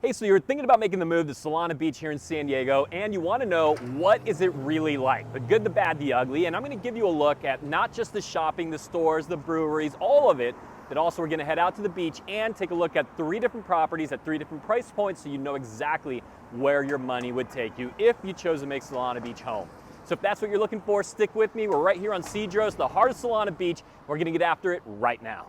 Hey, so you're thinking about making the move to Solana Beach here in San Diego, and you want to know what is it really like, the good, the bad, the ugly, and I'm going to give you a look at not just the shopping, the stores, the breweries, all of it, but also we're going to head out to the beach and take a look at 3 different properties at 3 different price points so you know exactly where your money would take you if you chose to make Solana Beach home. So if that's what you're looking for, stick with me. We're right here on Cedros, the heart of Solana Beach. We're going to get after it right now.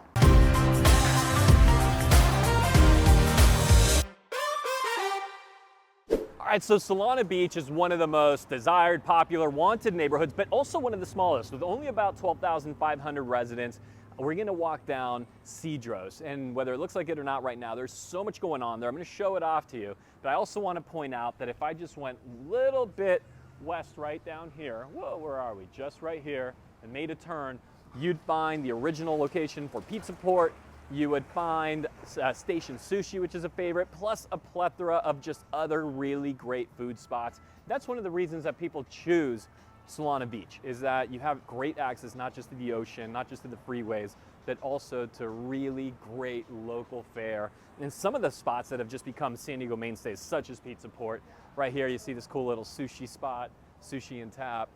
All right, so Solana Beach is one of the most desired, popular, wanted neighborhoods, but also one of the smallest, with only about 12,500 residents. We're gonna walk down Cedros, and whether it looks like it or not right now, there's so much going on there. I'm gonna show it off to you, but I also wanna point out that if I just went a little bit west right down here, whoa, where are we? Just right here, and made a turn, you'd find the original location for Pizza Port. You would find Station Sushi, which is a favorite, plus a plethora of just other really great food spots. That's one of the reasons that people choose Solana Beach, is that you have great access not just to the ocean, not just to the freeways, but also to really great local fare. And some of the spots that have just become San Diego mainstays, such as Pizza Port. Right here you see this cool little sushi spot, Sushi and Tap.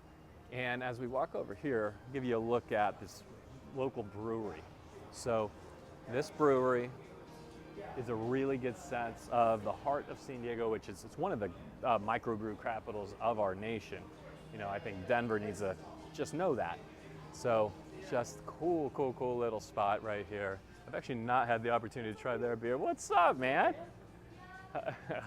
And as we walk over here, I'll give you a look at this local brewery. So this brewery is a really good sense of the heart of San Diego, which is it's one of the microbrew capitals of our nation. You know, I think Denver needs to just know that. So just cool little spot right here. I've actually not had the opportunity to try their beer. What's up, man?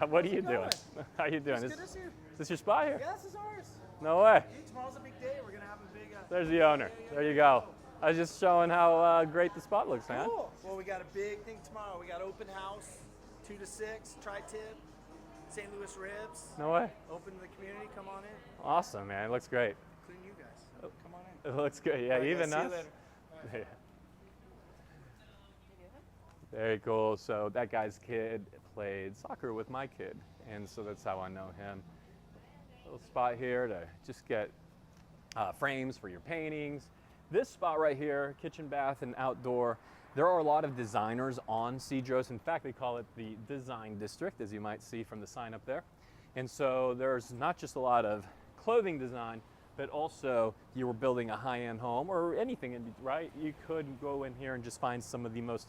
What are you doing? How you doing? It's good to see you. Is this your spot here? Yeah, this is ours. No way. Hey, tomorrow's a big day. We're gonna have a big. There's the owner. There you go. I was just showing how great the spot looks, man. Cool. Well, we got a big thing tomorrow. We got open house, 2 to 6, tri-tip, St. Louis ribs. No way. Open to the community. Come on in. Awesome, man. It looks great. Including you guys. Come on in. It looks good. Yeah, All right, even guys, us. see you later. Yeah. Very cool. So that guy's kid played soccer with my kid, and so that's how I know him. Little spot here to just get frames for your paintings. This spot right here, kitchen, bath, and outdoor, there are a lot of designers on Cedros. In fact, they call it the Design District, as you might see from the sign up there. And so there's not just a lot of clothing design, but also you were building a high-end home or anything, right? You could go in here and just find some of the most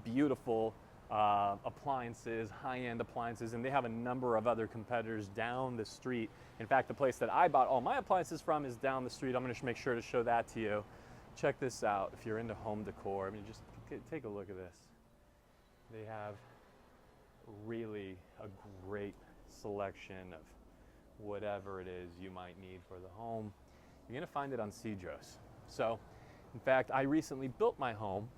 beautiful appliances, high-end appliances, and they have a number of other competitors down the street. In fact, the place that I bought all my appliances from is down the street. I'm going to make sure to show that to you. Check this out if you're into home decor. I mean, just take a look at this. They have really a great selection of whatever it is you might need for the home. You're going to find it on Cedros. So, in fact, I recently built my home,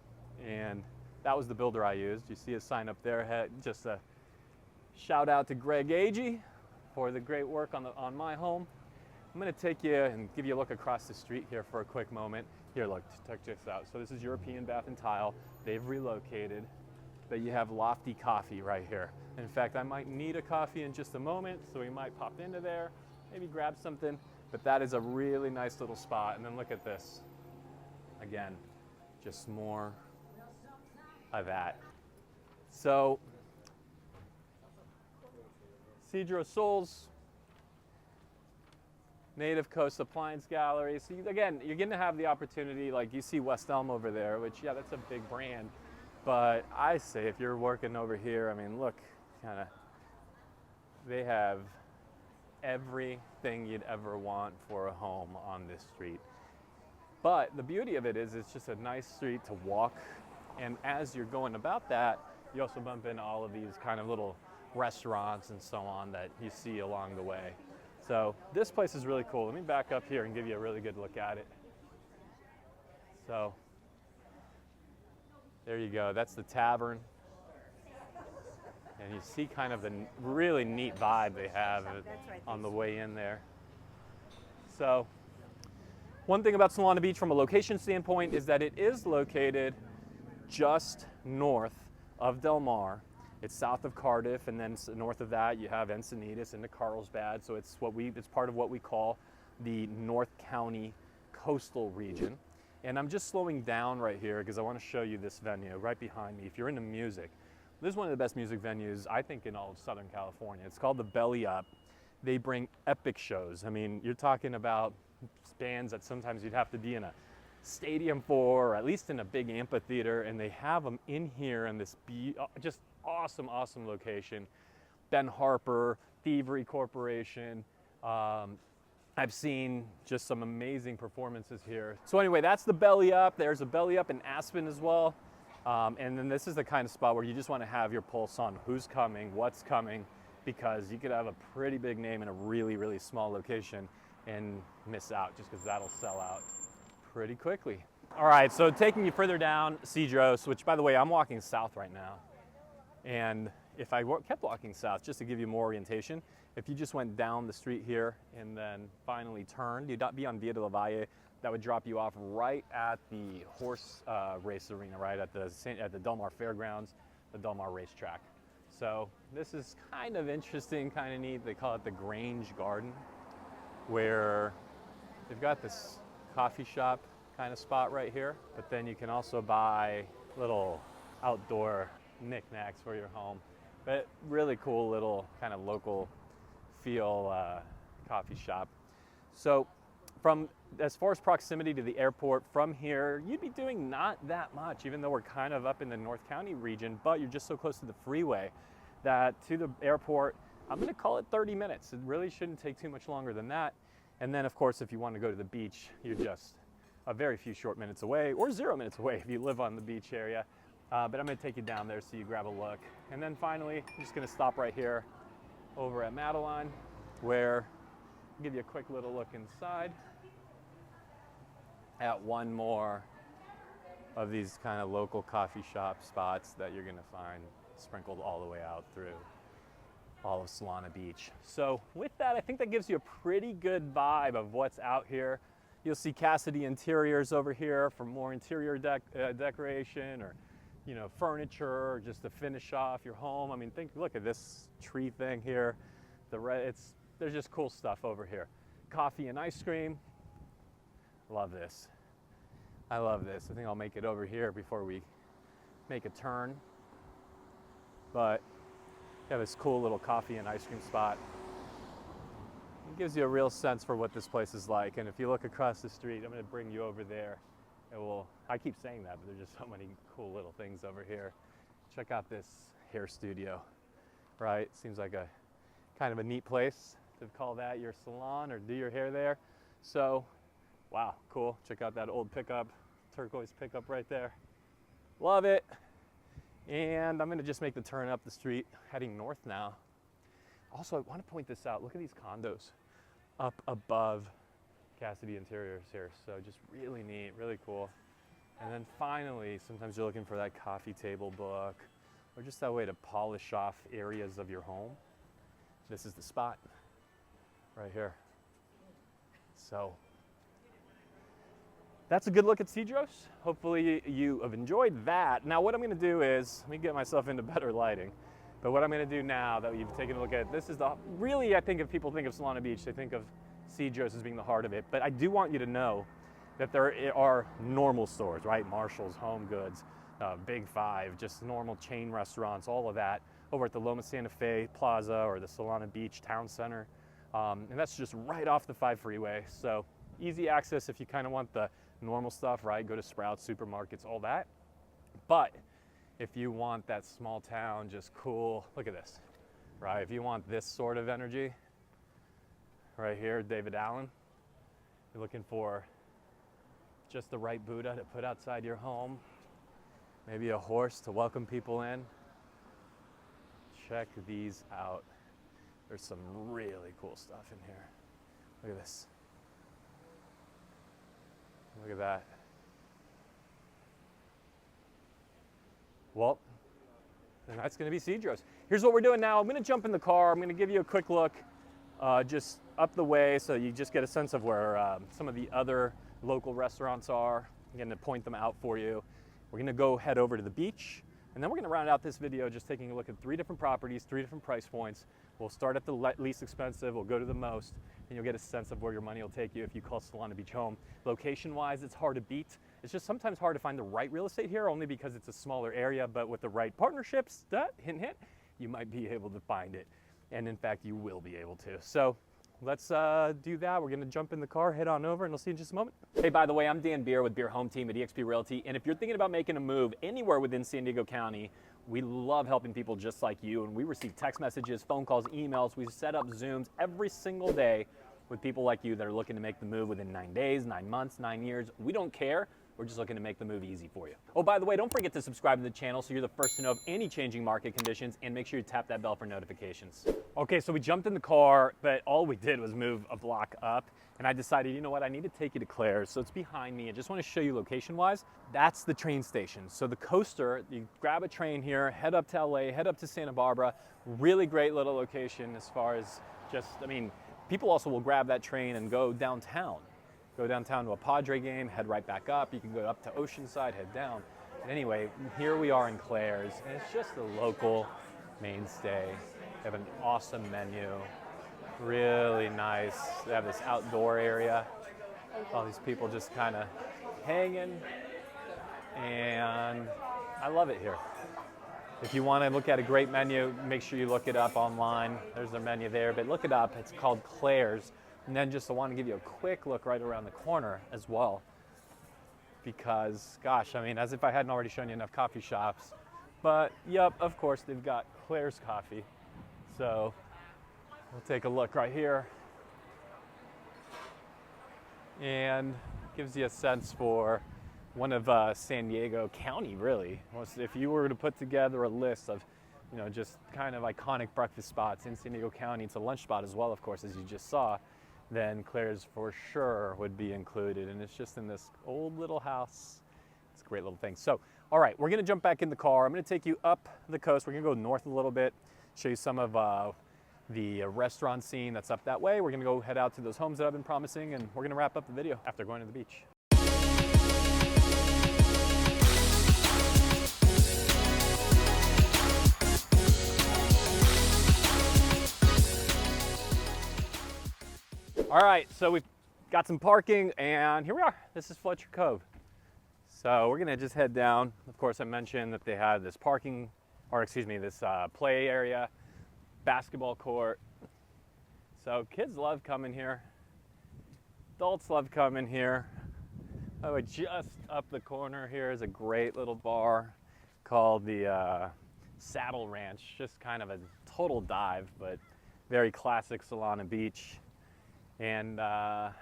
and that was the builder I used. You see a sign up there. Just a shout out to Greg Agee for the great work on my home. I'm going to take you and give you a look across the street here for a quick moment. Here, look, check this out. So this is European Bath and Tile. They've relocated, but you have Lofty Coffee right here. In fact, I might need a coffee in just a moment, so we might pop into there, maybe grab something. But that is a really nice little spot. And then look at this. Again, just more of that. So, Cedros Souls, Native Coast Appliance Gallery. So again, you're going to have the opportunity, like you see West Elm over there, which, yeah, that's a big brand. But I say if you're working over here, I mean, look, they have everything you'd ever want for a home on this street. But the beauty of it is it's just a nice street to walk. And as you're going about that, you also bump into all of these kind of little restaurants and so on that you see along the way. So this place is really cool. Let me back up here and give you a really good look at it. So there you go. That's the tavern. And you see kind of the really neat vibe they have on the way in there. So one thing about Solana Beach from a location standpoint is that it is located just north of Del Mar. It's south of Cardiff, and then north of that you have Encinitas into Carlsbad. So it's part of what we call the North County coastal region. And I'm just slowing down right here because I want to show you this venue right behind me. If you're into music, This is one of the best music venues, I think, in all of Southern California. It's called the Belly Up. They bring epic shows. I mean, you're talking about bands that sometimes you'd have to be in a stadium for, or at least in a big amphitheater, and they have them in here in this just awesome, awesome location. Ben Harper, Thievery Corporation. I've seen just some amazing performances here. So anyway, that's the Belly Up. There's a Belly Up in Aspen as well. And then this is the kind of spot where you just want to have your pulse on who's coming, what's coming, because you could have a pretty big name in a really, really small location and miss out just because that'll sell out pretty quickly. All right, so taking you further down Cedros, which by the way, I'm walking south right now. And if I kept walking south, just to give you more orientation, if you just went down the street here and then finally turned, you'd be on Via de la Valle. That would drop you off right at the horse race arena, right at the Del Mar Fairgrounds, the Del Mar racetrack. So this is kind of interesting, kind of neat. They call it the Grange Garden, where they've got this coffee shop kind of spot right here, but then you can also buy little outdoor knickknacks for your home. But really cool little kind of local feel coffee shop. So as far as proximity to the airport, from here, you'd be doing not that much, even though we're kind of up in the North County region, but you're just so close to the freeway that to the airport, I'm gonna call it 30 minutes. It really shouldn't take too much longer than that. And then of course, if you want to go to the beach, you're just a very few short minutes away, or 0 minutes away if you live on the beach area. But I'm gonna take you down there so you grab a look. And then finally, I'm just gonna stop right here over at Madeline, where I'll give you a quick little look inside at one more of these kind of local coffee shop spots that you're gonna find sprinkled all the way out through all of Solana Beach. So with that, I think that gives you a pretty good vibe of what's out here. You'll see Cassidy Interiors over here for more interior decoration, or furniture, or just to finish off your home. I mean, look at this tree thing here. There's just cool stuff over here. Coffee and ice cream. Love this. I love this. I think I'll make it over here before we make a turn. But you have this cool little coffee and ice cream spot. It gives you a real sense for what this place is like. And if you look across the street, I'm going to bring you over there. I keep saying that, but there's just so many cool little things over here. Check out this hair studio, right? Seems like a kind of a neat place to call that your salon or do your hair there. So, wow, cool. Check out that old pickup, turquoise pickup right there. Love it. And I'm gonna just make the turn up the street, heading north now. Also, I wanna point this out. Look at these condos up above Cassidy Interiors here. So just really neat, really cool. And then finally, sometimes you're looking for that coffee table book, or just that way to polish off areas of your home. This is the spot right here. So that's a good look at Cedros. Hopefully you have enjoyed that. Now what I'm gonna do is, let me get myself into better lighting. But what I'm gonna do now that you've taken a look at, this is really, I think if people think of Solana Beach, they think of Cedros as being the heart of it. But I do want you to know that there are normal stores, right? Marshall's, Home Goods, Big Five, just normal chain restaurants, all of that, over at the Loma Santa Fe Plaza or the Solana Beach Town Center. And that's just right off the 5 freeway. So easy access if you kind of want the normal stuff, right? Go to Sprouts, supermarkets, all that. But if you want that small town, just cool, look at this, right? If you want this sort of energy, right here, David Allen, you're looking for just the right Buddha to put outside your home, maybe a horse to welcome people in. Check these out. There's some really cool stuff in here. Look at this. Look at that. Well, then that's gonna be Cedros. Here's what we're doing now. I'm gonna jump in the car. I'm gonna give you a quick look just up the way so you just get a sense of where some of the other local restaurants are. I'm gonna point them out for you. We're gonna go head over to the beach, and then we're gonna round out this video just taking a look at 3 different properties, 3 different price points. We'll start at the least expensive, we'll go to the most, and you'll get a sense of where your money will take you if you call Solana Beach home. Location-wise, it's hard to beat. It's just sometimes hard to find the right real estate here, only because it's a smaller area, but with the right partnerships, hint, hint, you might be able to find it. And in fact, you will be able to. So let's do that. We're gonna jump in the car, head on over, and I'll see you in just a moment. Hey, by the way, I'm Dan Beer with Beer Home Team at eXp Realty. And if you're thinking about making a move anywhere within San Diego County, we love helping people just like you. And we receive text messages, phone calls, emails. We set up Zooms every single day with people like you that are looking to make the move within 9 days, 9 months, 9 years. We don't care. We're just looking to make the move easy for you. Oh, by the way, don't forget to subscribe to the channel so you're the first to know of any changing market conditions, and make sure you tap that bell for notifications. Okay, so we jumped in the car, but all we did was move a block up, and I decided, you know what, I need to take you to Claire's. So it's behind me. I just want to show you location-wise. That's the train station. So the coaster, you grab a train here, head up to LA, head up to Santa Barbara. Really great little location as far as just, I mean, people also will grab that train and go downtown. Go downtown to a Padre game, head right back up. You can go up to Oceanside, head down. But anyway, here we are in Claire's, and it's just a local mainstay. They have an awesome menu, really nice. They have this outdoor area. All these people just kind of hanging, and I love it here. If you want to look at a great menu, make sure you look it up online. There's their menu there, but look it up. It's called Claire's. And then just I want to give you a quick look right around the corner as well, because gosh, I mean, as if I hadn't already shown you enough coffee shops. But yep, of course, they've got Claire's coffee. So we'll take a look right here, and gives you a sense for one of San Diego County, really. If you were to put together a list of, you know, just kind of iconic breakfast spots in San Diego County, it's a lunch spot as well, of course, as you just saw, then Claire's for sure would be included. And it's just in this old little house. It's a great little thing. So, all right, we're gonna jump back in the car. I'm gonna take you up the coast. We're gonna go north a little bit, show you some of the restaurant scene that's up that way. We're gonna go head out to those homes that I've been promising, and we're gonna wrap up the video after going to the beach. All right, so we've got some parking, and here we are. This is Fletcher Cove. So we're gonna just head down. Of course, I mentioned that they had this parking, or excuse me, this play area, basketball court. So kids love coming here. Adults love coming here. Oh, just up the corner here is a great little bar called the Saddle Ranch. Just kind of a total dive, but very classic Solana Beach. And there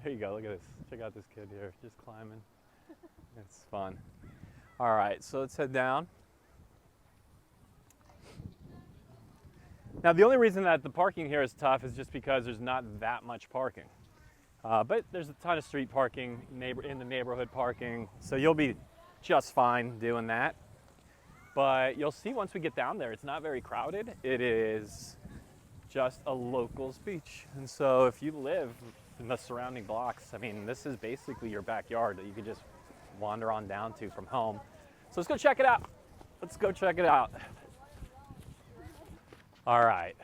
you go, look at this. Check out this kid here, just climbing. It's fun. All right, so let's head down. Now, the only reason that the parking here is tough is just because there's not that much parking. But there's a ton of street parking, in the neighborhood parking, so you'll be just fine doing that. But you'll see once we get down there, it's not very crowded. It is just a locals beach. And so if you live in the surrounding blocks, I mean, this is basically your backyard that you can just wander on down to from home. So let's go check it out. Let's go check it out. All right.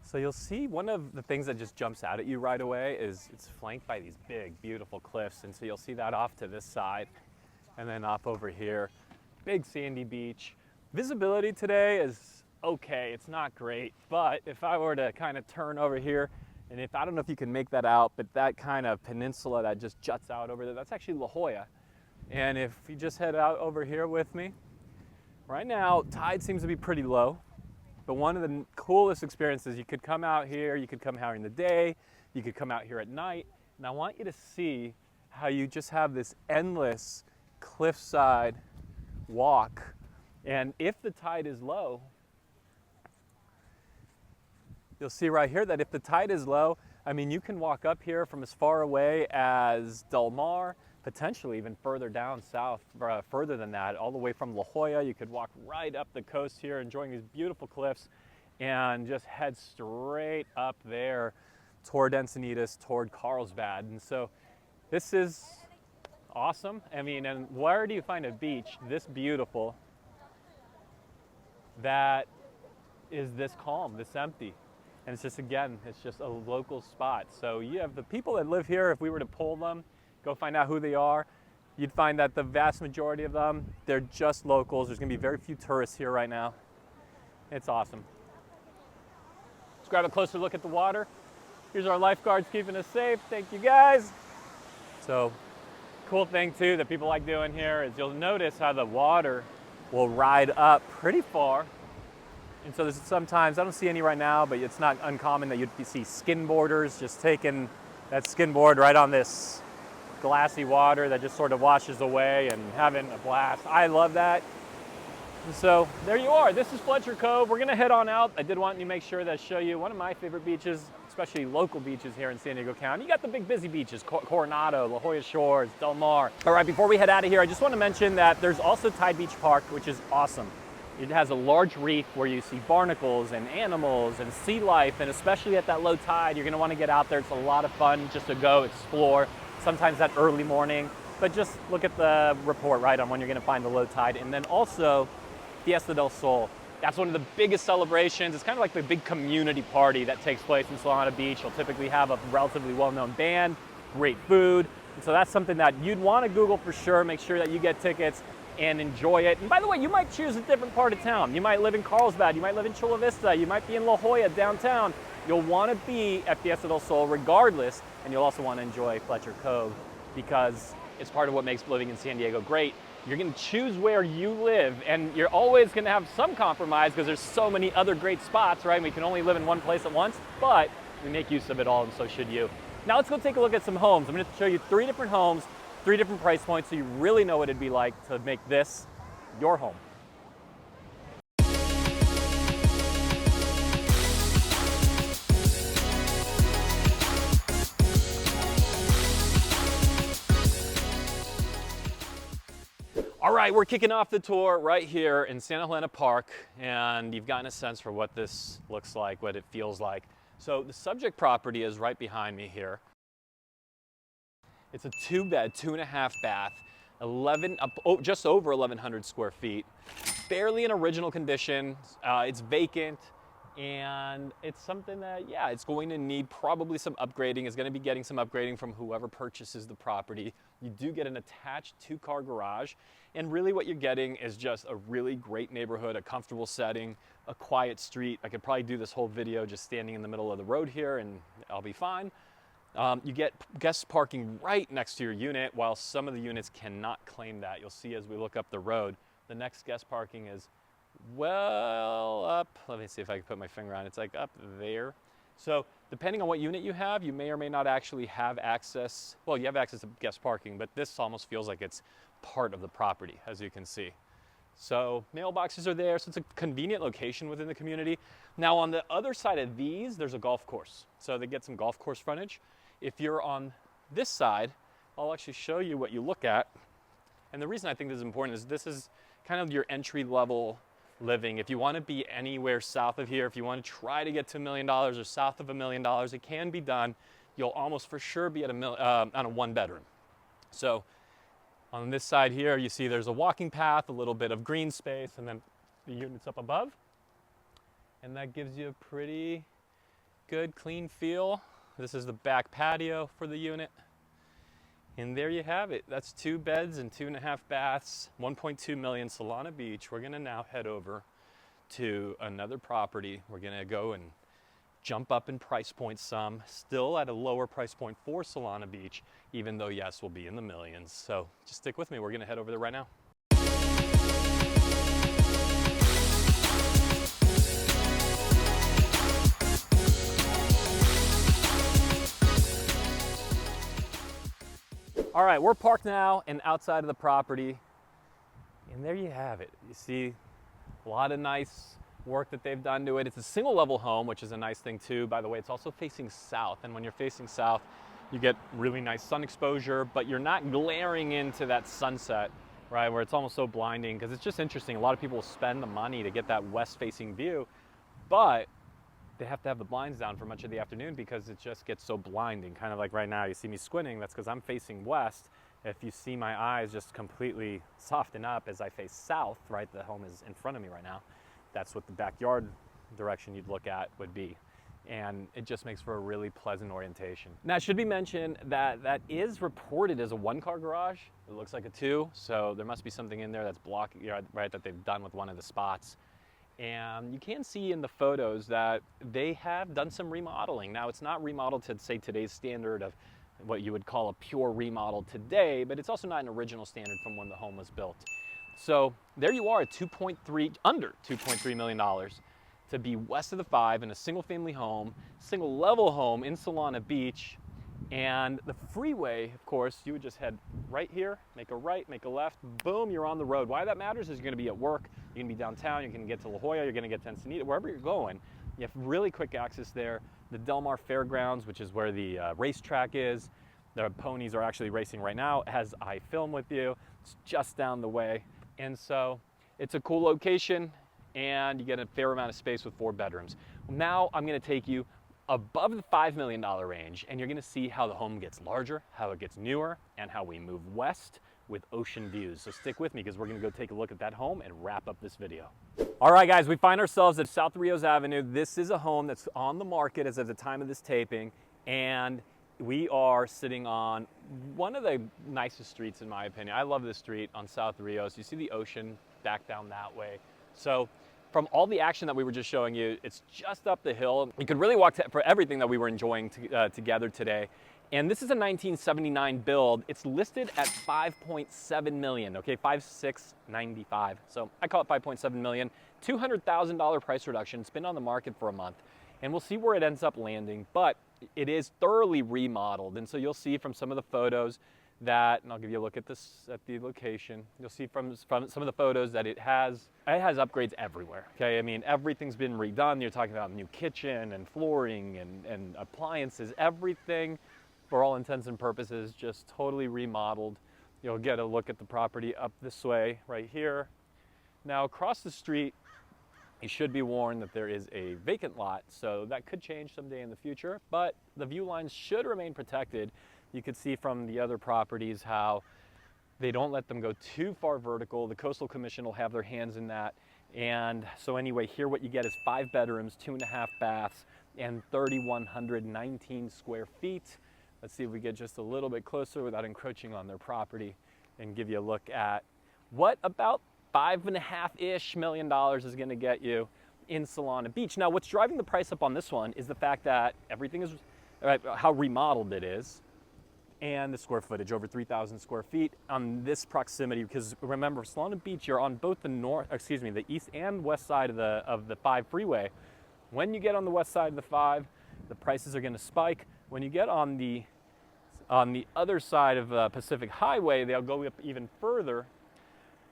So you'll see one of the things that just jumps out at you right away is it's flanked by these big, beautiful cliffs. And so you'll see that off to this side and then off over here. Big sandy beach. Visibility today is okay, it's not great, but if I were to kind of turn over here, and I don't know if you can make that out, but that kind of peninsula that just juts out over there, that's actually La Jolla. And if you just head out over here with me, right now, tide seems to be pretty low, but one of the coolest experiences, you could come out here, you could come out in the day, you could come out here at night, and I want you to see how you just have this endless cliffside walk. And if the tide is low, you'll see right here that if the tide is low, I mean, you can walk up here from as far away as Del Mar, potentially even further down south, further than that, all the way from La Jolla. You could walk right up the coast here, enjoying these beautiful cliffs, and just head straight up there toward Encinitas, toward Carlsbad. And so this is awesome. I mean, and where do you find a beach this beautiful that is this calm, this empty? And it's just, again, it's just a local spot. So you have the people that live here, if we were to poll them, go find out who they are, you'd find that the vast majority of them, they're just locals. There's gonna be very few tourists here right now. It's awesome. Let's grab a closer look at the water. Here's our lifeguards keeping us safe. Thank you guys. So, cool thing too that people like doing here is you'll notice how the water will ride up pretty far. And so there's sometimes, I don't see any right now, but it's not uncommon that you'd see skimboarders just taking that skimboard right on this glassy water that just sort of washes away and having a blast. I love that. And so there you are. This is Fletcher Cove. We're gonna head on out. I did want to make sure that I show you one of my favorite beaches, especially local beaches here in San Diego County. You got the big busy beaches, Coronado, La Jolla Shores, Del Mar. All right, before we head out of here, I just want to mention that there's also Tide Beach Park, which is awesome. It has a large reef where you see barnacles and animals and sea life, and especially at that low tide, you're gonna want to get out there. It's a lot of fun just to go explore, sometimes that early morning, but just look at the report right on when you're gonna find the low tide. And then also, Fiesta del Sol. That's one of the biggest celebrations. It's kind of like the big community party that takes place in Solana Beach. You'll typically have a relatively well-known band, great food. And so that's something that you'd want to Google for sure. Make sure that you get tickets and enjoy it. And by the way, you might choose a different part of town. You might live in Carlsbad, you might live in Chula Vista, you might be in La Jolla downtown. You'll want to be at Fiesta del Sol regardless, and you'll also want to enjoy Fletcher Cove because it's part of what makes living in San Diego great. You're going to choose where you live, and you're always going to have some compromise because there's so many other great spots, right? We can only live in one place at once, but we make use of it all, and so should you. Now let's go take a look at some homes. I'm going to show you 3 different homes, 3 different price points, so you really know what it'd be like to make this your home. All right, we're kicking off the tour right here in Santa Helena Park, and you've gotten a sense for what this looks like, what it feels like. So the subject property is right behind me here. It's a 2-bed, 2.5 bath, just over 1,100 square feet. Fairly in original condition. It's vacant, and it's something that, yeah, it's going to need probably some upgrading. It's going to be getting some upgrading from whoever purchases the property. You do get an attached 2-car garage, and really what you're getting is just a really great neighborhood, a comfortable setting, a quiet street. I could probably do this whole video just standing in the middle of the road here and I'll be fine. You get guest parking right next to your unit, while some of the units cannot claim that. You'll see as we look up the road, the next guest parking is well up. Let me see if I can put my finger on it. It's like up there. So depending on what unit you have, you may or may not actually have access. Well, you have access to guest parking, but this almost feels like it's part of the property, as you can see. So mailboxes are there, so it's a convenient location within the community. Now on the other side of these, there's a golf course. So they get some golf course frontage. If you're on this side, I'll actually show you what you look at. And the reason I think this is important is this is kind of your entry level living. If you want to be anywhere south of here, if you want to try to get to $1 million or south of $1 million, it can be done. You'll almost for sure be at on a 1-bedroom. So on this side here, you see there's a walking path, a little bit of green space, and then the units up above. And that gives you a pretty good, clean feel. This is the back patio for the unit. And there you have it. That's 2 beds and 2.5 baths, 1.2 million, Solana Beach. We're gonna now head over to another property. We're gonna go and jump up in price point some, still at a lower price point for Solana Beach, even though yes, we'll be in the millions. So just stick with me. We're gonna head over there right now. All right, we're parked now and outside of the property, and there you have it. You see a lot of nice work that they've done to it. It's a single level home, which is a nice thing too. By the way, it's also facing south, and when you're facing south, you get really nice sun exposure, but you're not glaring into that sunset, right, where it's almost so blinding, because it's just interesting. A lot of people will spend the money to get that west facing view, but they have to have the blinds down for much of the afternoon because it just gets so blinding. Kind of like right now, you see me squinting, that's because I'm facing west. If you see my eyes just completely soften up as I face south, right, the home is in front of me right now, that's what the backyard direction you'd look at would be. and it just makes for a really pleasant orientation. Now, it should be mentioned that that is reported as a 1-car garage. It looks like a 2, so there must be something in there that's blocking, right, that they've done with one of the spots. And you can see in the photos that they have done some remodeling. Now, it's not remodeled to, say, today's standard of what you would call a pure remodel today, but it's also not an original standard from when the home was built. So there you are at under $2.3 million to be west of the 5 in a single family home, single level home in Solana Beach. And the freeway, of course, you would just head right here, make a right, make a left, boom, you're on the road. Why that matters is you're gonna be at work, you're gonna be downtown, you're gonna get to La Jolla, you're gonna get to Encinita, wherever you're going, you have really quick access there. The Del Mar Fairgrounds, which is where the racetrack is, the ponies are actually racing right now, as I film with you. It's just down the way. And so it's a cool location, and you get a fair amount of space with 4 bedrooms. Now I'm gonna take you above the $5 million range, and you're gonna see how the home gets larger, how it gets newer, and how we move west with ocean views. So stick with me, because we're gonna go take a look at that home and wrap up this video. All right, guys, we find ourselves at South Cedros Avenue. This is a home that's on the market as of the time of this taping, and we are sitting on one of the nicest streets, in my opinion. I love this street on South Rios. You see the ocean back down that way. So from all the action that we were just showing you, it's just up the hill. You could really walk for everything that we were enjoying together today. And this is a 1979 build. It's listed at 5.7 million, okay, 5,695. So I call it 5.7 million, $200,000 price reduction. It's been on the market for a month, and we'll see where it ends up landing. But it is thoroughly remodeled, and so you'll see from some of the photos that, and I'll give you a look at this at the location. You'll see from some of the photos that it has upgrades everywhere. Okay, I mean, everything's been redone. You're talking about new kitchen and flooring and appliances, everything, for all intents and purposes, just totally remodeled. You'll get a look at the property up this way right here. Now across the street, you should be warned that there is a vacant lot, so that could change someday in the future, but the view lines should remain protected. You could see from the other properties how they don't let them go too far vertical. The Coastal Commission will have their hands in that. And so anyway, here what you get is 5 bedrooms, 2.5 baths, and 3,119 square feet. Let's see if we get just a little bit closer without encroaching on their property and give you a look at what about $5.5-ish million is going to get you in Solana Beach. Now, what's driving the price up on this one is the fact that everything is, how remodeled it is, and the square footage, over 3,000 square feet on this proximity. Because remember, Solana Beach, you're on both the east and west side of the 5 freeway. When you get on the west side of the 5, the prices are going to spike. When you get on the other side of Pacific Highway, they'll go up even further.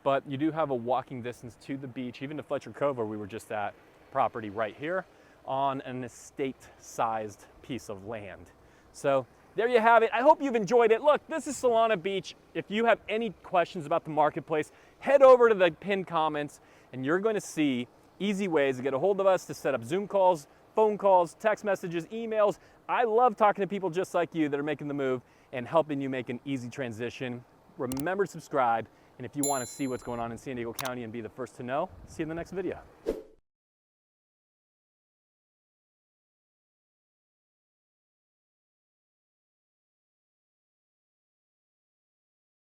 But you do have a walking distance to the beach, even to Fletcher Cove, where we were just at, property right here, on an estate-sized piece of land. So there you have it. I hope you've enjoyed it. Look, this is Solana Beach. If you have any questions about the marketplace, head over to the pinned comments, and you're going to see easy ways to get a hold of us, to set up Zoom calls, phone calls, text messages, emails. I love talking to people just like you that are making the move and helping you make an easy transition. Remember to subscribe. And if you want to see what's going on in San Diego County and be the first to know, see you in the next video.